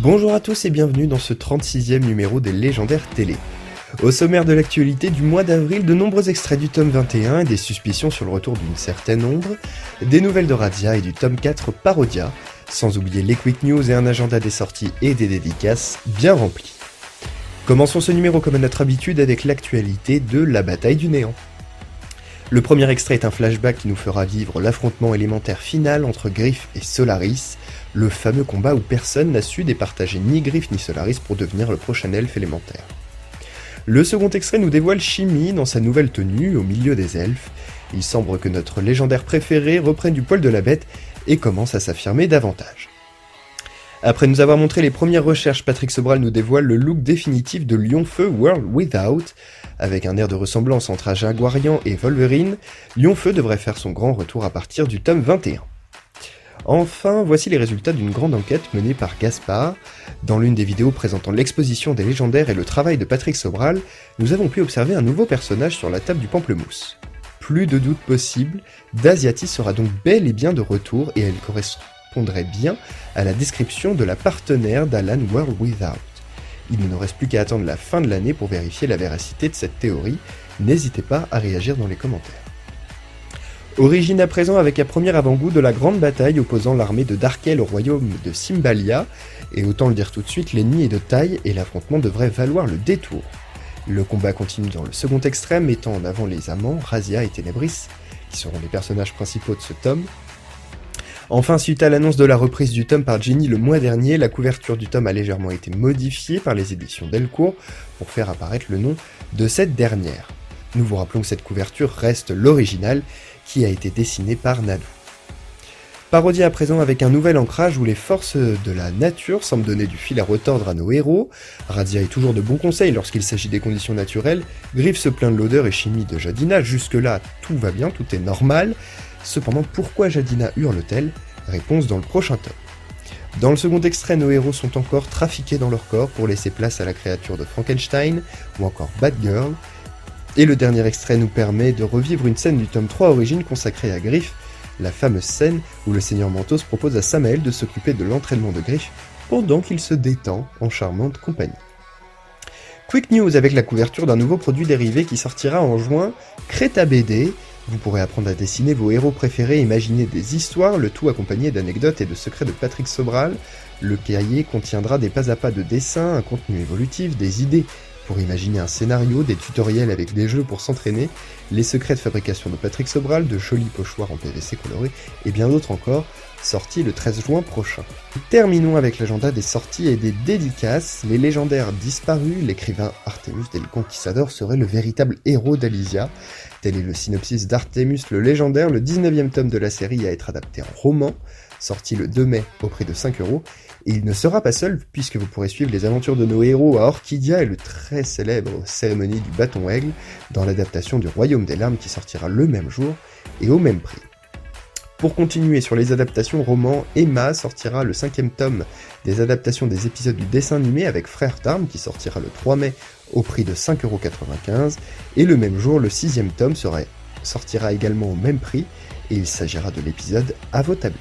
Bonjour à tous et bienvenue dans ce 36e numéro des Légendaires Télé. Au sommaire de l'actualité du mois d'avril, de nombreux extraits du tome 21 et des suspicions sur le retour d'une certaine ombre, des nouvelles de Radia et du tome 4 Parodia, sans oublier les quick news et un agenda des sorties et des dédicaces bien remplis. Commençons ce numéro comme à notre habitude avec l'actualité de la bataille du néant. Le premier extrait est un flashback qui nous fera vivre l'affrontement élémentaire final entre Griff et Solaris, le fameux combat où personne n'a su départager ni Griff ni Solaris pour devenir le prochain elfe élémentaire. Le second extrait nous dévoile Shimi dans sa nouvelle tenue, au milieu des elfes. Il semble que notre légendaire préféré reprenne du poil de la bête et commence à s'affirmer davantage. Après nous avoir montré les premières recherches, Patrick Sobral nous dévoile le look définitif de Lionfeu World Without. Avec un air de ressemblance entre Jaguarian et Wolverine, Lionfeu devrait faire son grand retour à partir du tome 21. Enfin, voici les résultats d'une grande enquête menée par Gaspard. Dans l'une des vidéos présentant l'exposition des légendaires et le travail de Patrick Sobral, nous avons pu observer un nouveau personnage sur la table du pamplemousse. Plus de doute possible, Dasiati sera donc bel et bien de retour et elle correspondrait bien à la description de la partenaire d'Alan World Without. Il ne nous reste plus qu'à attendre la fin de l'année pour vérifier la véracité de cette théorie. N'hésitez pas à réagir dans les commentaires. Origine à présent avec un premier avant-goût de la grande bataille opposant l'armée de Darkel au royaume de Simbalia, et autant le dire tout de suite, l'ennemi est de taille et l'affrontement devrait valoir le détour. Le combat continue dans le second extrême, mettant en avant les amants, Razia et Ténébris, qui seront les personnages principaux de ce tome. Enfin, suite à l'annonce de la reprise du tome par Jenny le mois dernier, la couverture du tome a légèrement été modifiée par les éditions Delcourt pour faire apparaître le nom de cette dernière. Nous vous rappelons que cette couverture reste l'original qui a été dessinée par Nadou. Parodie à présent avec un nouvel ancrage où les forces de la nature semblent donner du fil à retordre à nos héros. Radia est toujours de bons conseils lorsqu'il s'agit des conditions naturelles, Griff se plaint de l'odeur et chimie de Jadina, jusque-là tout va bien, tout est normal. Cependant, pourquoi Jadina hurle-t-elle ? Réponse dans le prochain tome. Dans le second extrait, nos héros sont encore trafiqués dans leur corps pour laisser place à la créature de Frankenstein ou encore Batgirl. Et le dernier extrait nous permet de revivre une scène du tome 3 Origine consacrée à Griff, la fameuse scène où le Seigneur Mentos propose à Samael de s'occuper de l'entraînement de Griff pendant qu'il se détend en charmante compagnie. Quick news avec la couverture d'un nouveau produit dérivé qui sortira en juin, Creta BD. Vous pourrez apprendre à dessiner vos héros préférés, imaginer des histoires, le tout accompagné d'anecdotes et de secrets de Patrick Sobral. Le cahier contiendra des pas à pas de dessin, un contenu évolutif, des idées pour imaginer un scénario, des tutoriels avec des jeux pour s'entraîner, les secrets de fabrication de Patrick Sobral, de jolis pochoirs en PVC colorés et bien d'autres encore, sortis le 13 juin prochain. Terminons avec l'agenda des sorties et des dédicaces. Les légendaires disparus, l'écrivain Artemus Del Conquistador serait le véritable héros d'Alysia. Tel est le synopsis d'Artemus le légendaire, le 19e tome de la série à être adapté en roman, sorti le 2 mai au prix de 5€. Et il ne sera pas seul, puisque vous pourrez suivre les aventures de nos héros à Orchidia et le très célèbre cérémonie du bâton aigle dans l'adaptation du Royaume des larmes qui sortira le même jour et au même prix. Pour continuer sur les adaptations romans, Emma sortira le 5e tome des adaptations des épisodes du dessin animé avec Frères d'Armes qui sortira le 3 mai au prix de 5,95€, et le même jour le 6e tome sortira également au même prix, et il s'agira de l'épisode À vos tablettes.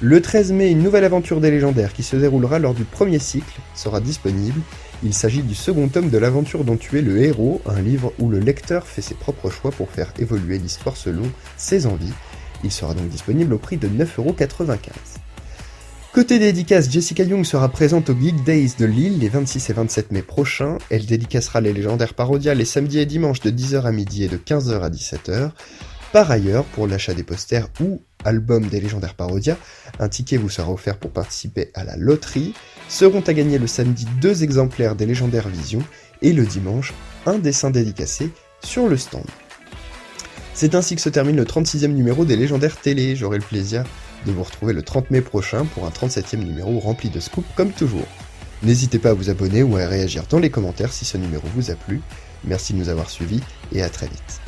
Le 13 mai, une nouvelle aventure des légendaires qui se déroulera lors du premier cycle sera disponible. Il s'agit du second tome de l'aventure dont tu es le héros, un livre où le lecteur fait ses propres choix pour faire évoluer l'histoire selon ses envies. Il sera donc disponible au prix de 9,95€. Côté dédicace, Jessica Young sera présente au Geek Days de Lille les 26 et 27 mai prochains. Elle dédicacera les légendaires Parodia les samedis et dimanches de 10h à midi et de 15h à 17h. Par ailleurs, pour l'achat des posters ou albums des légendaires Parodia, un ticket vous sera offert pour participer à la loterie. Seront à gagner le samedi 2 exemplaires des légendaires Vision et le dimanche un dessin dédicacé sur le stand. C'est ainsi que se termine le 36e numéro des légendaires télé. J'aurai le plaisir de vous retrouver le 30 mai prochain pour un 37e numéro rempli de scoops comme toujours. N'hésitez pas à vous abonner ou à réagir dans les commentaires si ce numéro vous a plu. Merci de nous avoir suivis et à très vite.